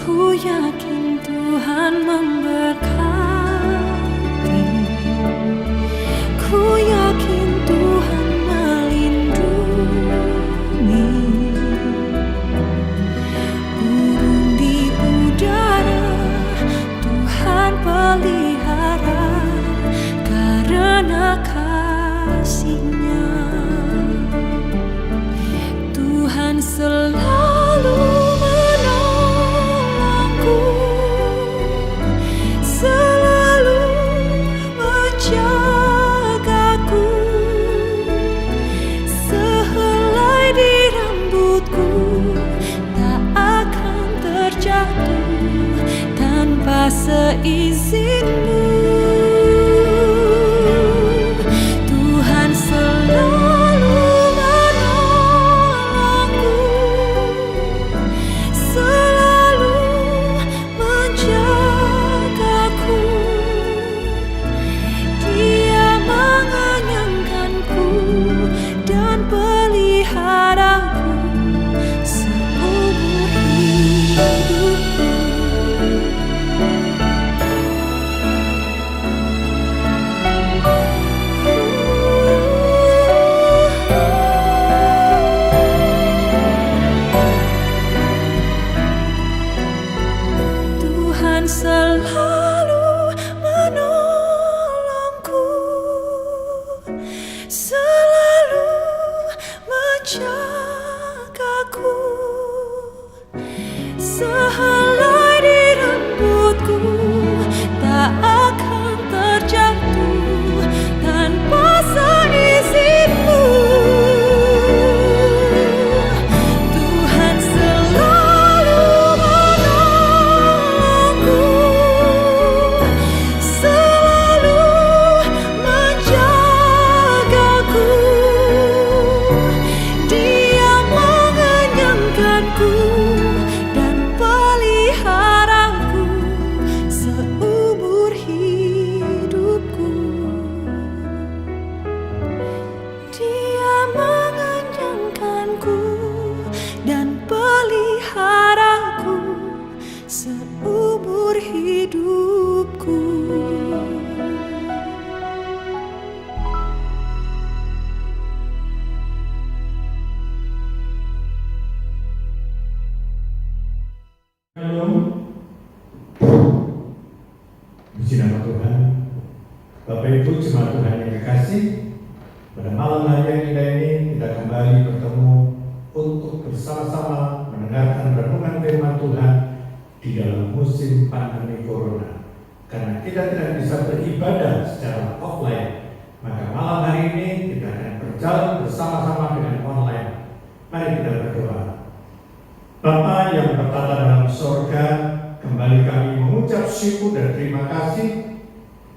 Ku yakin Tuhan memberkati, ku yakin Tuhan melindungi. Burung di udara Tuhan pelihara karena kasih-Nya. Tuhan selalu menolongku, selalu menjagaku. Sehelai di rambutku tak akan terjatuh tanpa seizin-Mu. Tuhan selalu menolongku, selalu menjagaku. Dia mengenyangkanku dan peliharaku seumur hidupku. Tuhan selalu menolongku, selalu menjagaku. Sehelai di rambutku tak akan terjatuh tanpa seizin-Mu. Tuhan selalu menolongku, selalu menjagaku. Dia mengenyangkanku dan peliharaku seumur hidupku. Dia mengenyangkanku dan peliharaku seumur hidupku. Shalom, puji nama Tuhan. Bapak Ibu jemaat Tuhan yang kekasih, pada malam hari yang indah ini kita kembali bertemu untuk bersama-sama mendengarkan renungan firman Tuhan di dalam musim pandemi Corona. Karena kita tidak bisa beribadah secara offline, maka malam hari ini kita akan berjalan bersama-sama dengan online. Mari kita berdoa. Bapa yang bertata dalam sorga, kembali kami mengucap syukur dan terima kasih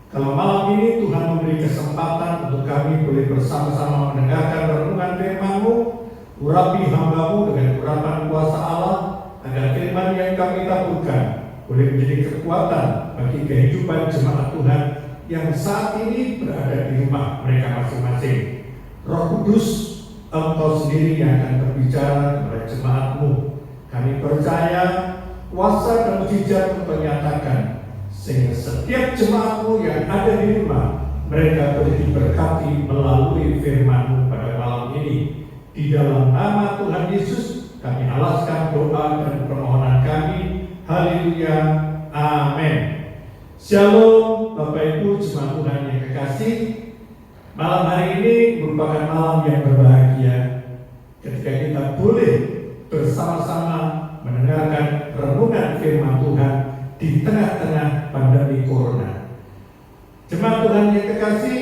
kalau malam ini Tuhan memberi kesempatan untuk kami boleh bersama-sama mendengarkan renungan firman-Mu. Urapi hamba-Mu dengan urapan kuasa Allah, agar firman yang kami taburkan boleh menjadi kekuatan bagi kehidupan jemaat Tuhan yang saat ini berada di rumah mereka masing-masing. Roh Kudus, Engkau sendiri yang akan berbicara kepada jemaat-Mu. Kami percaya kuasa dan mujizat Engkau nyatakan, sehingga setiap jemaat-Mu yang ada di rumah, mereka boleh diberkati melalui firman-Mu pada malam ini. Di dalam nama Tuhan Yesus, kami alaskan doa dan permohonan kami. Haleluya, amin. Shalom, Bapak Ibu jemaat Tuhan yang kekasih. Malam hari ini merupakan malam yang berbahagia ketika kita boleh bersama-sama mendengarkan renungan firman Tuhan di tengah-tengah pandemi Corona. Jemaat Tuhan yang kekasih,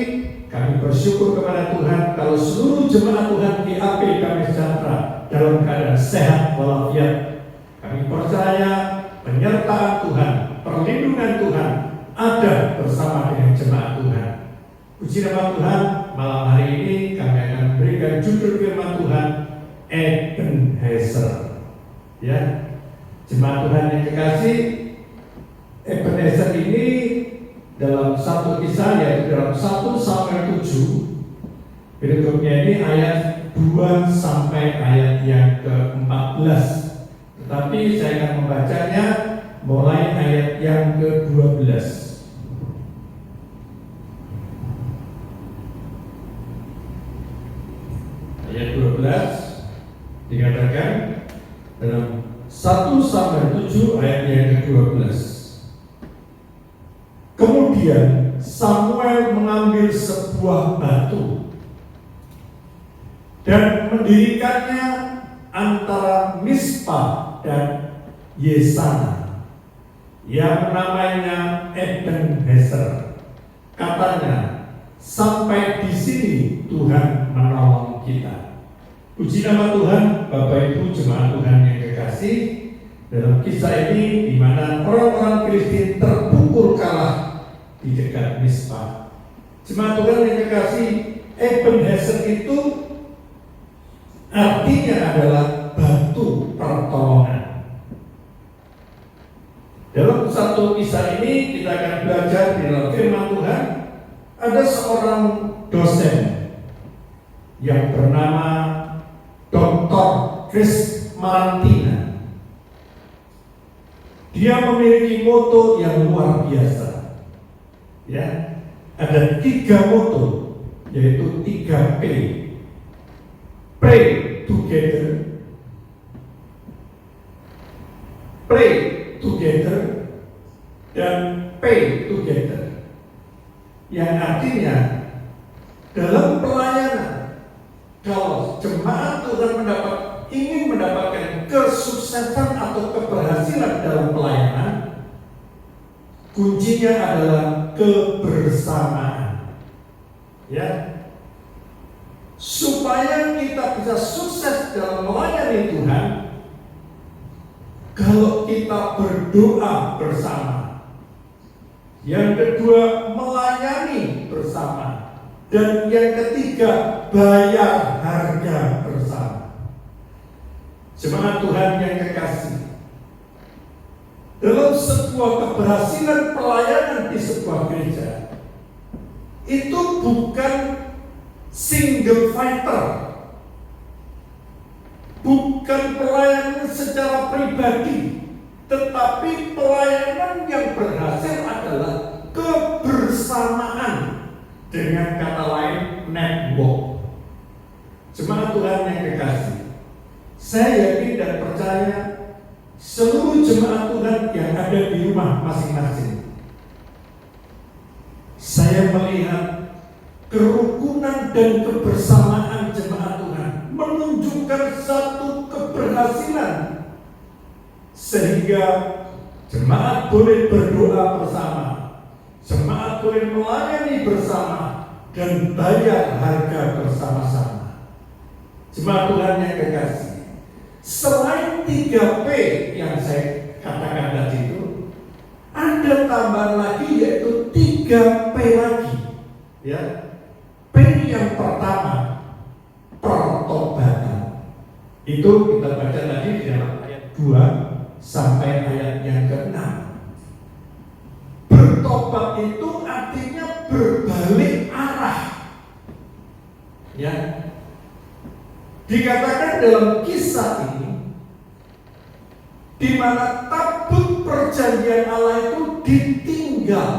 kami bersyukur kepada Tuhan kalau seluruh jemaat Tuhan di AP Damai Sejahtera dalam keadaan sehat walafiat. Kami percaya penyertaan Tuhan, perlindungan Tuhan ada bersama dengan jemaat Tuhan. Puji nama Tuhan, malam hari ini kami akan memberikan judul firman Tuhan, Ebenezer. Ya, jemaat Tuhan yang kekasih, Ebenezer ini dalam satu kisah, yaitu dalam 1 Samuel 7, berikutnya ini ayat 2 sampai ayat yang ke-14. Tetapi saya akan membacanya mulai ayat yang ke-12. Ayat 12 dikatakan dalam 1 Samuel 7 ayat yang ke-12. Kemudian Samuel mengambil sebuah batu dan mendirikannya antara Mispa dan Yesana, yang namanya Ebenezer. Katanya, sampai di sini Tuhan menolong kita. Puji nama Tuhan. Bapak Ibu jemaat Tuhan yang kekasih, dalam kisah ini di mana orang-orang Filistin terpukul kalah di dekat Mispa. Jemaat Tuhan yang kekasih, Ebenezer itu artinya adalah batu pertolongan. Dalam satu kisah ini kita akan belajar di dalam firman Tuhan. Ada seorang dosen yang bernama Dr. Chris Marantina. Dia memiliki moto yang luar biasa. Ya, ada 3 moto, yaitu 3P. Pray together, pray together, dan pay together. Yang artinya dalam pelayanan, kalau jemaat Tuhan ingin mendapatkan kesuksesan atau keberhasilan dalam pelayanan, kuncinya adalah kebersamaan. Ya, supaya kita bisa sukses dalam melayani Tuhan, kalau kita berdoa bersama. Yang kedua, melayani bersama. Dan yang ketiga, bayar harga bersama. Jemaat Tuhan yang kekasih, dalam sebuah keberhasilan pelayanan di sebuah gereja, itu bukan single fighter, bukan pelayanan secara pribadi, tetapi pelayanan yang berhasil adalah kebersamaan. Dengan kata lain, network. Jemaat Tuhan yang kekasih, saya yakin dan percaya seluruh jemaat Tuhan yang ada di rumah masing-masing, saya melihat kerukunan dan kebersamaan jemaat Tuhan menunjukkan satu keberhasilan, sehingga jemaat boleh berdoa bersama, jemaat boleh melayani bersama, dan bayar harga bersama-sama. Jemaat Tuhan yang kekasih, selain 3P yang saya katakan tadi itu, ada tambahan lagi, yaitu 3P lagi. Ya, P yang pertama, pertobatan. Itu kita baca tadi di dalam ayat 2 sampai ayat yang ke-6. Bertobat itu artinya berbalik arah. Ya, dikatakan dalam kisah ini, di mana tabut perjanjian Allah itu ditinggal.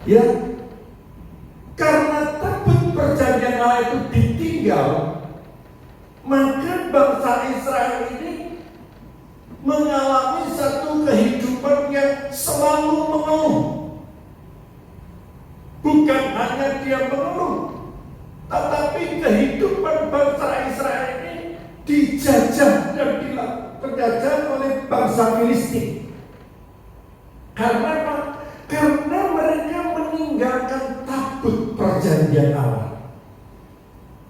Ya, karena tabut perjanjian Allah itu ditinggal, maka bangsa Israel ini mengalami satu kehidupan yang selalu mengeluh. Bukan hanya dia mengeluh, tetapi kehidupan bangsa Israel ini dijajah dan penjajah oleh bangsa Filistin. Karena apa? Karena mereka meninggalkan tabut perjanjian Allah.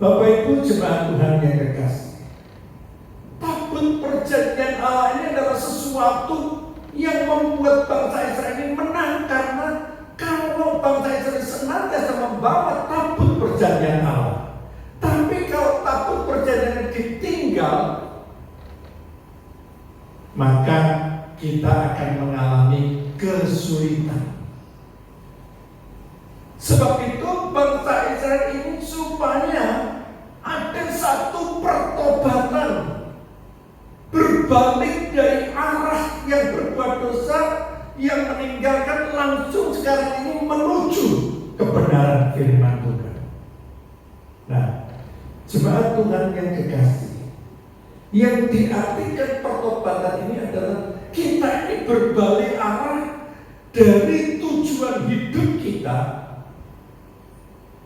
Bapak Ibu jemaat Tuhan yang kekasih, tabut perjanjian Allah ini adalah sesuatu yang membuat bangsa Israel ini menang. Karena kalau bangsa Israel senantiasa membawa tabut perjanjian Allah, tapi kalau tabut perjanjian ditinggal, maka kita akan mengalami kesulitan. Sebab itu bangsa Israel ini supaya ada satu pertobatan, berbalik dari arah yang berbuat dosa, yang meninggalkan langsung sekarang ini menuju kebenaran firman Tuhan. Nah, jemaat Tuhan yang kekasih, yang diartikan pertobatan ini adalah kita ini berbalik arah dari tujuan hidup kita.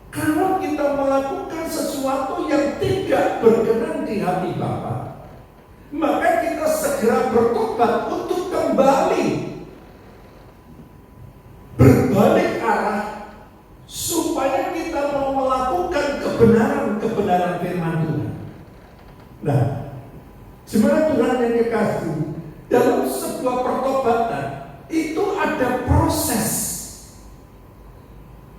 Kalau kita melakukan sesuatu yang tidak berkenan di hati Bapa, maka kita segera bertobat untuk kembali berbalik arah supaya kita mau melakukan kebenaran firman Tuhan. Nah, jemaat Tuhan yang kekasih, dalam sebuah pertobatan itu ada proses,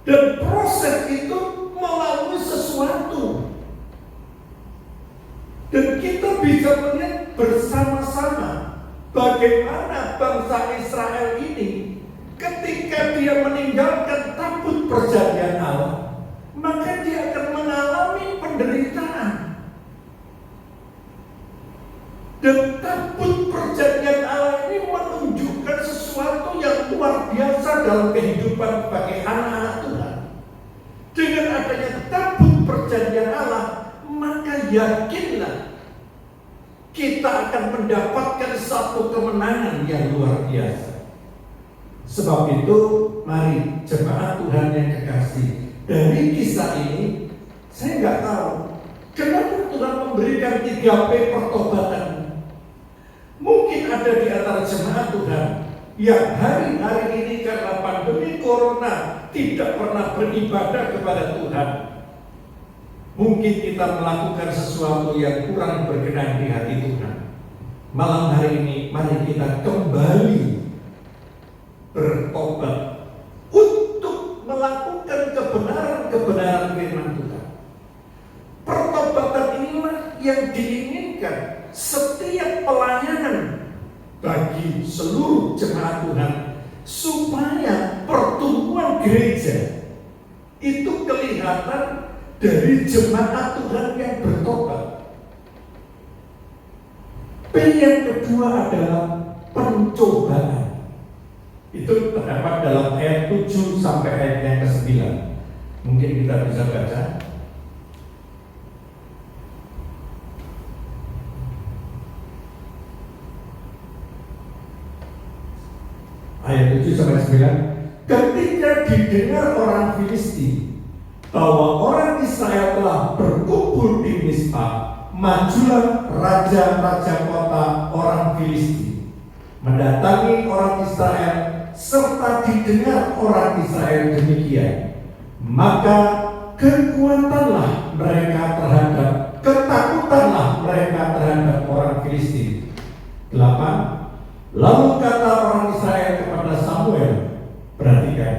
dan proses itu melalui sesuatu, dan kita bisa melihat bersama-sama bagaimana bangsa Israel ini ketika dia meninggalkan tabut perjanjian Allah, maka dia akan mengalami penderitaan. Dan tabut perjanjian Allah ini menunjukkan sesuatu yang luar biasa dalam kehidupan bagi anak-anak Tuhan. Dengan adanya tabut perjanjian Allah, maka yakinlah kita akan mendapatkan satu kemenangan yang luar biasa. Sebab itu, mari jemaat Tuhan yang kekasih, dari kisah ini saya nggak tahu kenapa Tuhan memberikan 3P pertobatan. Mungkin ada di antara jemaat Tuhan yang hari-hari ini karena pandemi corona tidak pernah beribadah kepada Tuhan. Mungkin kita melakukan sesuatu yang kurang berkenan di hati Tuhan. Malam hari ini mari kita kembali bertobat untuk melakukan kebenaran firman Tuhan. Pertobatan inilah yang diinginkan setiap pelayanan bagi seluruh jemaat Tuhan, supaya pertumbuhan gereja itu kelihatan dari jemaat Tuhan yang bertobat. P yang kedua adalah pencobaan. Itu terdapat dalam ayat 7 sampai ayat yang ke-9. Mungkin kita bisa baca. Ayat 7 sampai 9. Ketika didengar orang Filistin bahwa orang Israel telah berkumpul di Mizpah, majulah raja-raja kota orang Filistin mendatangi orang Israel, serta didengar orang Israel demikian, maka kekuatanlah mereka ketakutanlah mereka terhadap orang Filistin. 8. Lalu kata orang Israel kepada Samuel, perhatikan,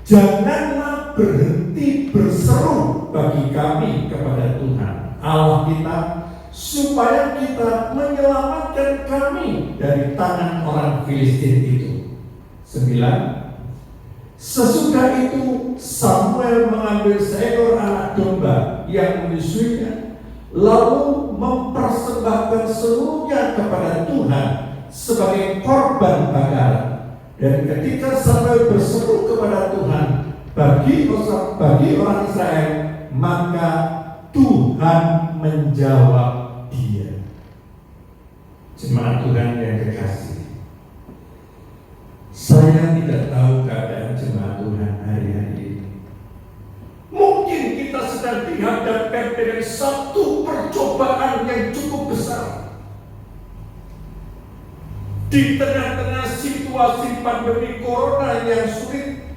janganlah berhenti berseru bagi kami kepada Tuhan Allah kita, supaya kita menyelamatkan kami dari tangan orang Filistin itu. 9. Sesudah itu Samuel mengambil seekor anak domba yang menyusuinya, lalu mempersembahkan seluruhnya kepada Tuhan sebagai korban bakaran. Dan ketika Samuel berseru kepada Tuhan bagi orang Israel, maka Tuhan menjawab dia. Jemaat Tuhan yang kekasih, saya tidak tahu keadaan jemaat Tuhan hari-hari ini. Mungkin kita sedang dihadapkan dengan satu percobaan yang cukup besar. Di tengah-tengah situasi pandemi corona yang sulit,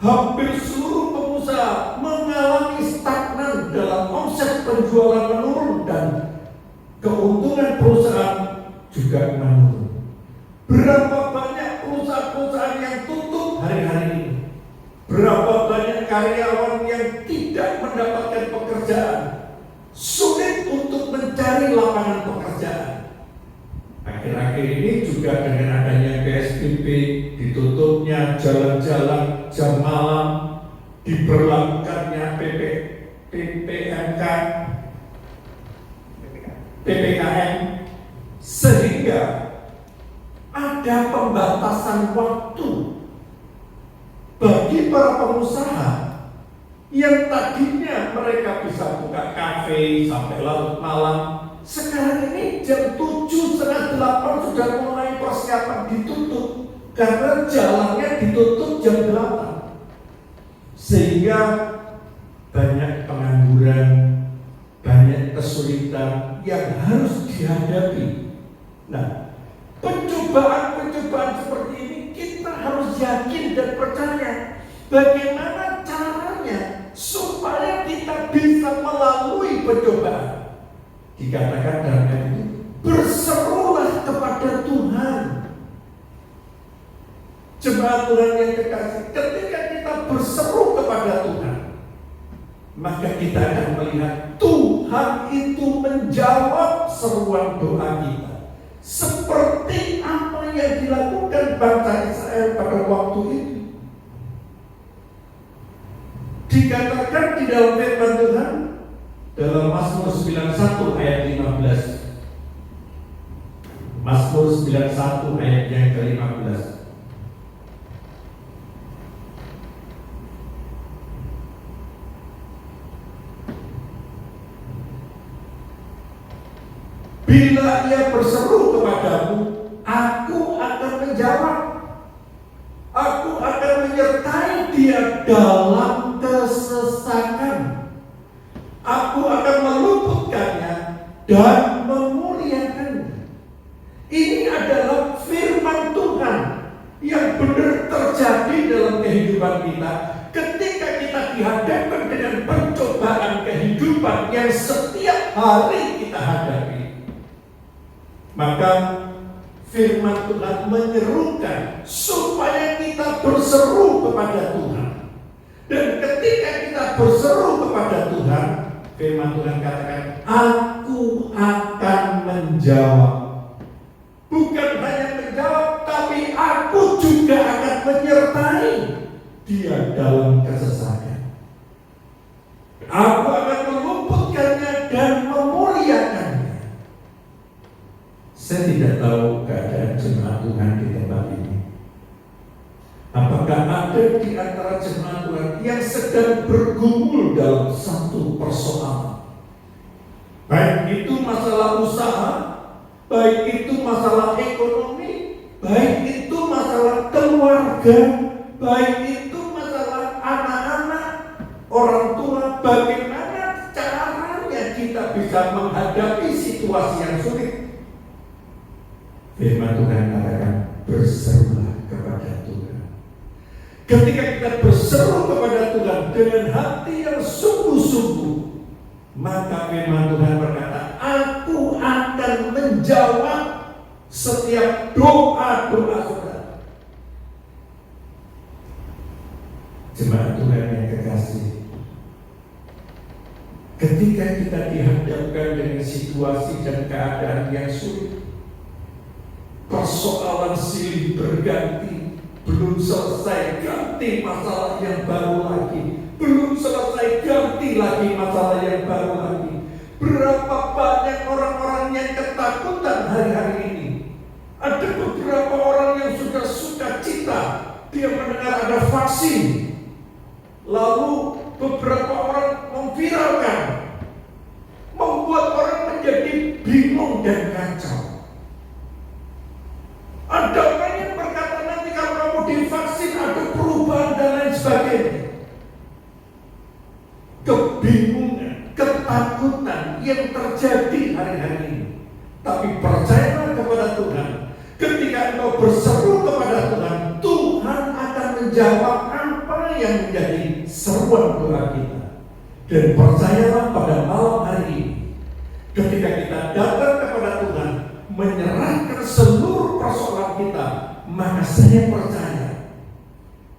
hampir seluruh pengusaha mengalami stagnan dalam omset penjualan menurun dan keuntungan perusahaan juga menurun. Berapa banyak perusahaan-perusahaan yang tutup hari-hari ini? Berapa banyak karyawan yang tidak mendapatkan pekerjaan? Sulit untuk mencari lapangan pekerjaan. Akhir-akhir ini juga dengan adanya PSBB, ditutupnya jalan-jalan jam malam, diberlakukannya PPKM, Sehingga ada pembatasan waktu bagi para pengusaha yang tadinya mereka bisa buka kafe sampai larut malam. Sekarang ini jam 7, setengah 8 sudah mulai persiapan ditutup karena jalannya ditutup jam 8. Sehingga banyak pengangguran, banyak kesulitan yang harus dihadapi. Nah, pencobaan-pencobaan seperti ini kita harus yakin dan percaya bagaimana caranya supaya kita bisa melalui pencobaan. Dikatakan dalam ayat itu, berserulah kepada Tuhan. Jemaat Tuhan yang kekasih, ketika kita berseru kepada Tuhan, maka kita akan melihat Tuhan itu menjawab seruan doa kita. Seperti apa yang dilakukan bangsa Israel pada waktu itu. Dikatakan di dalam firman Tuhan dalam Mazmur 91 ayat 15. Mazmur 91 ayat yang ke-15. Bila ia berseru kepadamu, aku akan menjawab. Aku akan menyertai dia dalam kesesakan. Aku akan meluputkannya dan memuliakannya. Ini adalah firman Tuhan yang benar terjadi dalam kehidupan kita. Ketika kita dihadapkan dengan pencobaan kehidupan yang setiap hari kita hadapi, maka firman Tuhan menyerukan supaya kita berseru kepada Tuhan. Dan ketika kita berseru kepada Tuhan, firman Tuhan katakan, aku akan menjawab. Bukan hanya menjawab, tapi aku juga akan menyertai dia dalam kesesakan. Aku akan meluputkannya dan memuliakannya. Saya tidak tahu keadaan jemaat Tuhan di tempat ini. Apakah ada di antara jemaat Tuhan yang sedang bergumul dalam satu persoalan? Baik itu masalah usaha, baik itu masalah ekonomi, baik itu masalah keluarga, baik itu masalah anak-anak, orang tua. Bagaimana caranya kita bisa menghadapi situasi yang sulit? Firman Tuhan katakan, berserulah kepada Tuhan. Ketika kita berseru kepada Tuhan dengan hati yang sungguh-sungguh, maka firman Tuhan berkata, aku akan menjawab setiap doa-doa saudara. Jemaat Tuhan yang kekasih, ketika kita dihadapkan dengan situasi dan keadaan yang sulit, persoalan silih berganti, belum selesai ganti masalah yang baru lagi, belum selesai ganti lagi masalah yang baru lagi. Berapa banyak orang-orang yang ketakutan hari-hari ini. Ada beberapa orang yang sudah suka cita dia mendengar ada vaksin, lalu beberapa orang memviralkan, membuat orang menjadi bingung dan kacau. Ada orang yang berkata nanti kalau kamu divaksin ada perubahan dan lain sebagainya. Kebingungan, ketakutan yang terjadi hari-hari ini. Tapi percayalah kepada Tuhan. Ketika engkau berseru kepada Tuhan, Tuhan akan menjawab apa yang menjadi seruan doa kita. Dan percayalah pada malam hari ini, ketika kita datang kepada Tuhan, menyerahkan seluruh persoalan kita, maka saya percaya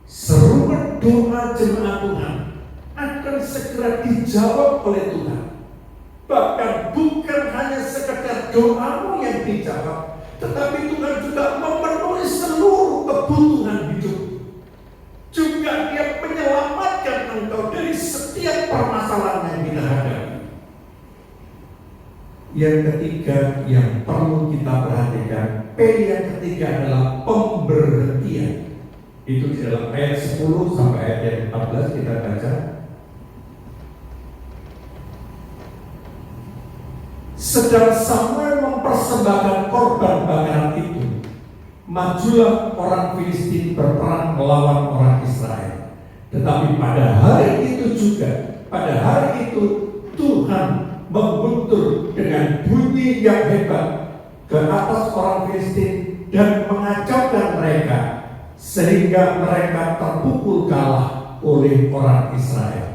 seruan doa jemaat Tuhan akan segera dijawab oleh Tuhan. Bahkan bukan hanya sekedar doamu yang dijawab, tetapi Tuhan juga memenuhi seluruh kebutuhan hidup. Juga Dia menyelamatkan engkau dari setiap permasalahan yang kita hadapi. Yang ketiga yang perlu kita perhatikan, P yang ketiga adalah pemberhentian. Itu di dalam ayat 10 sampai ayat yang 14 kita baca. Sedang Samuel mempersembahkan korban bakaran itu, majulah orang Filistin berperang melawan orang Israel. Tetapi pada hari itu juga, pada hari itu Tuhan mengguntur dengan bunyi yang hebat ke atas orang Filistin dan mengacaukan mereka sehingga mereka terpukul kalah oleh orang Israel.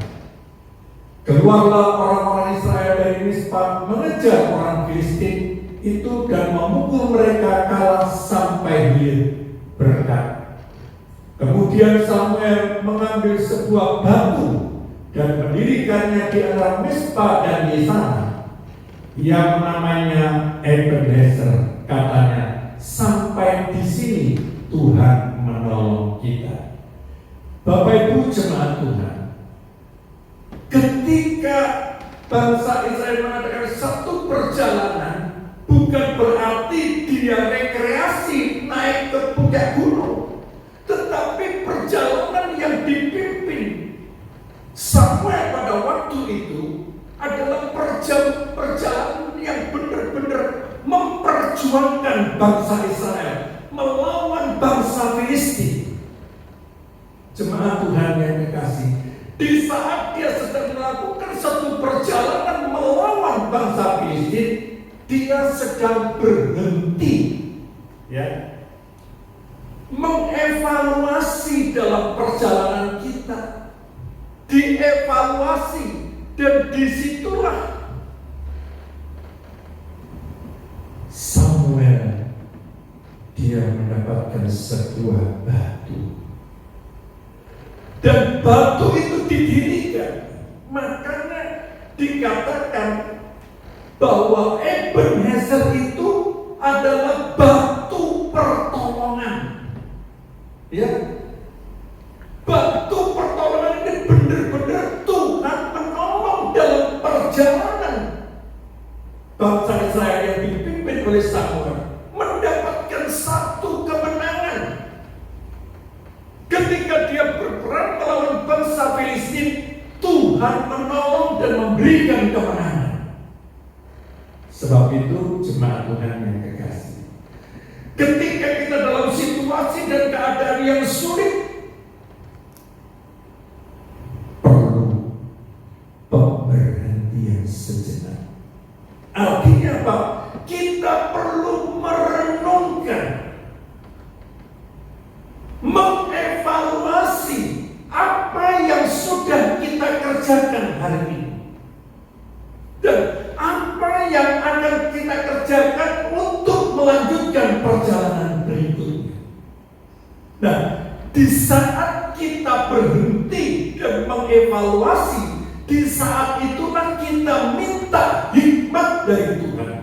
Keluarlah orang-orang Israel dari Mispa mengejar orang Filistin itu dan memukul mereka kalah sampai hilir berkat. Kemudian Samuel mengambil sebuah batu dan mendirikannya di antara Mispa dan Yesana yang namanya Ebenezer. Katanya, sampai di sini Tuhan menolong kita. Bapak Ibu jemaat Tuhan, ketika bangsa Israel mengadakan satu perjalanan, bukan berarti dia rekreasi naik ke puncak gunung, tetapi perjalanan yang dipimpin Samuel pada waktu itu adalah perjalanan yang benar-benar memperjuangkan bangsa Israel melawan bangsa Filistin. Jemaat Tuhan yang dikasih, di saat dia sedang melakukan satu perjalanan melawan bangsa Filistin, dia sedang berhenti, ya, mengevaluasi dalam perjalanan kita, dievaluasi, dan disitulah Samuel dia mendapatkan sebuah batu. Dan batu itu didirikan. Makanya dikatakan bahwa Ebenezer itu adalah batu pertolongan. Ya, batu pertolongan ini benar-benar Tuhan menolong dalam perjalanan bangsa Israel yang dipimpin oleh Samuel mendapatkan satu kemenangan. Ketika dia berperang melawan bangsa Filistin, Tuhan menolong dan memberikan kemenangan. Sebab itu jemaat Tuhan yang kekasih, ketika kita dalam situasi dan keadaan yang sulit, perlu pemberhentian sejenak. Artinya apa? Kita perlu merenungkan, mengevaluasi apa yang sudah kita kerjakan hari ini dan apa yang akan kita kerjakan untuk melanjutkan perjalanan berikutnya. Nah, di saat kita berhenti dan mengevaluasi, di saat itulah kita minta hikmat dari Tuhan.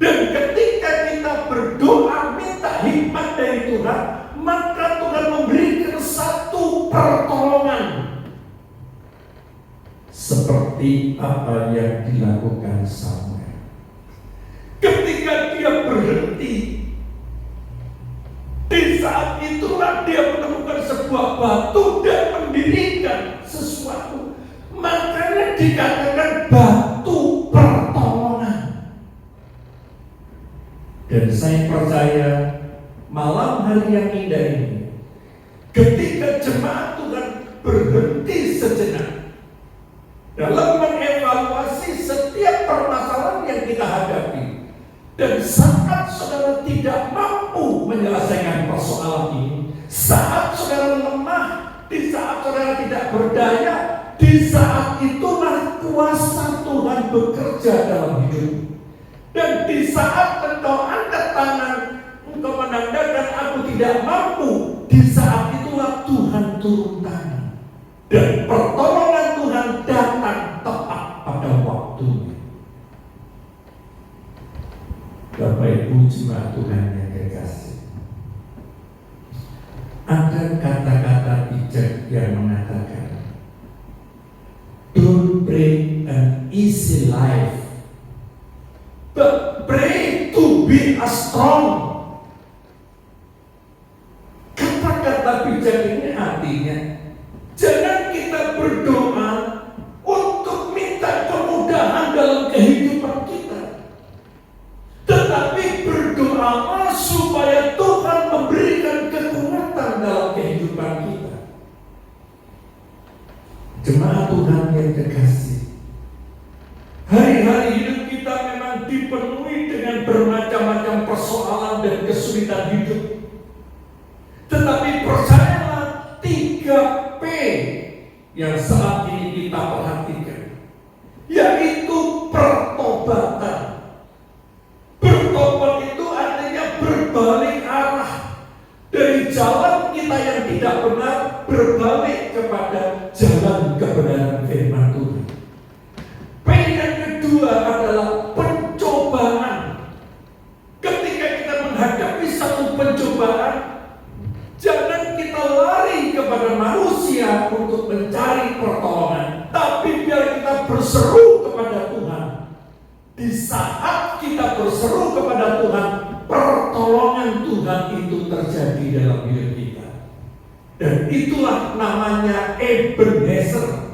Dan ketika kita berdoa minta hikmat dari Tuhan, maka Tuhan memberikan satu pertolongan. Seperti apa yang dilakukan Samuel. Ketika dia berhenti, di saat itulah dia menemukan sebuah batu dan mendirikan sesuatu. Makanya dikatakan batu pertolongan. Dan saya percaya malam hari yang indah ini, ketika jemaat Tuhan berhenti sejenak dalam mengevaluasi setiap permasalahan yang kita hadapi, dan saat saudara tidak mampu menyelesaikan persoalan ini, saat saudara lemah, di saat saudara tidak berdaya, di saat itulah kuasa Tuhan bekerja dalam hidup. Dan di saat engkau angkat tangan, engkau menandakan aku tidak mampu, di saat itulah Tuhan turun tangan. Dan pertolongan Tuhan datang tepat pada waktunya. Bapak Ibu jemaat Tuhan yang kekasih, ada kata-kata bijak yang mengatakan, don't bring an easy life be strong. Kata-kata bijak ini artinya jangan kita berdoa untuk minta kemudahan dalam kehidupan kita, tetapi berdoa supaya Tuhan memberikan kekuatan dalam kehidupan kita. Jemaat Tuhan yang terkasih, hari-hari hidup kita memang dipenuhi dengan bermacam-macam persoalan dan kesulitan hidup. Tetapi percayalah 3P yang saat ini kita perhatikan, yaitu pertobatan. Bertobat itu artinya berbalik arah dari jalan kita yang tidak benar, berbalik kepada jalan kebenaran firman Tuhan. P yang kedua adalah pencobaan. Ketika kita menghadapi satu pencobaan, jangan kita lari kepada manusia untuk mencari pertolongan, tapi biar kita berseru kepada Tuhan. Di saat kita berseru kepada Tuhan, pertolongan Tuhan itu terjadi dalam hidup kita. Dan itulah namanya Ebenezer.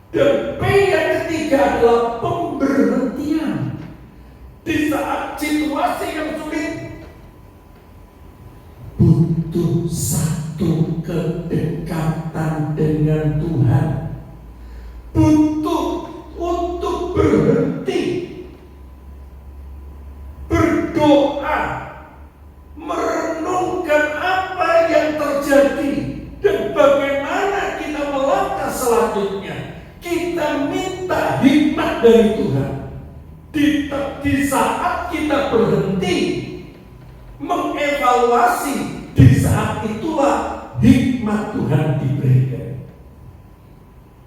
Dan P yang ketiga adalah pemberhentian. Di saat situasi yang sulit, butuh satu kedekatan dengan Tuhan. Butuh untuk berhenti, berdoa, merenungkan apa yang terjadi dan bagaimana kita melangkah selanjutnya. Kita minta hikmat dari Tuhan. Di saat kita berhenti mengevaluasi, di saat itulah hikmat Tuhan diberikan.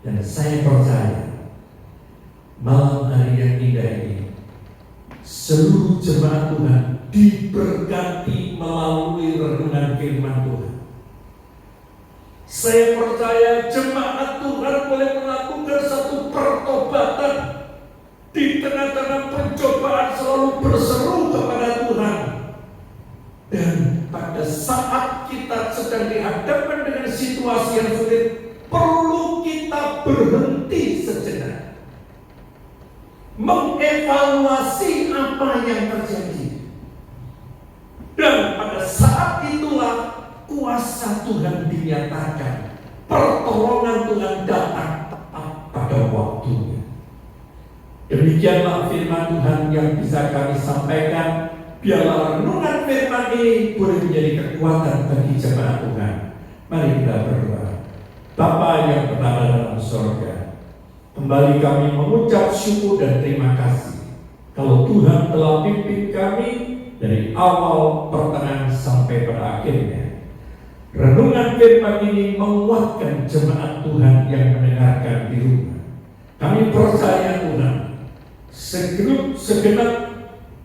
Dan saya percaya malam hari yang indah ini, seluruh jemaat Tuhan diberkati melalui renungan firman Tuhan. Saya percaya jemaat Tuhan boleh melakukan satu pertobatan. Di tengah-tengah pencobaan selalu berseru kepada Tuhan. Dan pada saat kita sedang dihadapkan dengan situasi yang sulit, perlu kita berhenti sejenak, mengevaluasi apa yang terjadi. Dan pada saat itulah kuasa Tuhan dinyatakan, pertolongan Tuhan datang tepat pada waktunya. Demikianlah firman Tuhan yang bisa kami sampaikan. Biarlah renungan firman ini boleh menjadi kekuatan bagi jemaat Tuhan. Mari kita berdoa. Bapa yang berada dalam surga, kembali kami mengucap syukur dan terima kasih kalau Tuhan telah pimpin kami dari awal, pertengahan sampai pada akhirnya. Renungan firman ini menguatkan jemaat Tuhan yang mendengarkan di rumah. Kami percaya Tuhan, segenap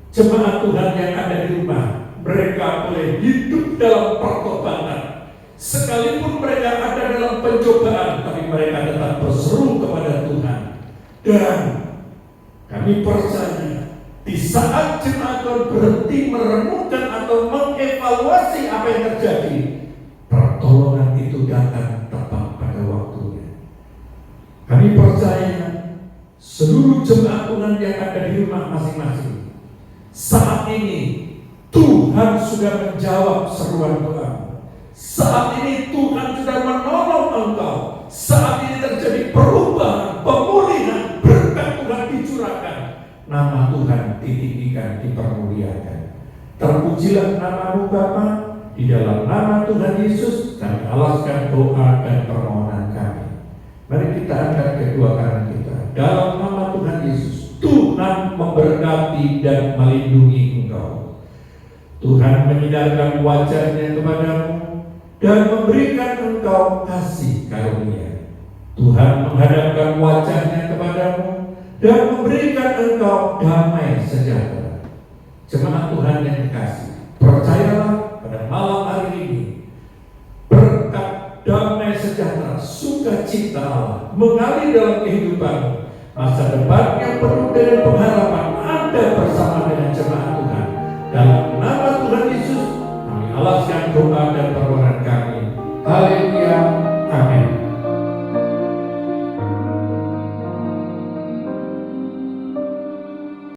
jemaat Tuhan yang ada di rumah, mereka boleh hidup dalam pertobatan. Sekalipun mereka ada dalam pencobaan, tapi mereka tetap berseru kepada Tuhan. Dan kami percaya, di saat jemaat Tuhan berhenti merenungkan atau mengevaluasi apa yang terjadi, pertolongan itu datang tepat pada waktunya. Kami percaya seluruh jemaat Tuhan yang ada di rumah masing-masing, saat ini Tuhan sudah menjawab seruan doa. Saat ini Tuhan sudah menolong engkau. Saat ini terjadi perubahan, pemulihan, berkat Tuhan dicurahkan. Nama Tuhan ditinggikan, dipermuliakan. Terpujilah nama-Mu Bapa. Di dalam nama Tuhan Yesus kami alaskan doa dan permohonan kami. Mari kita angkat kedua tangan kita. Dalam nama Tuhan Yesus, Tuhan memberkati dan melindungi engkau. Tuhan menyinarkan wajah-Nya kepadamu dan memberikan engkau kasih karunia. Tuhan menghadapkan wajah-Nya kepadamu dan memberikan engkau damai sejahtera. Jemaat Tuhan yang dikasihi, percayalah pada malam hari ini, berkat damai sejahtera, sukacita Allah mengalir dalam kehidupanmu. Masa depan yang penuh dengan pengharapan Anda bersama dengan jemaat Tuhan doa dan permohonan kami. Haleluya.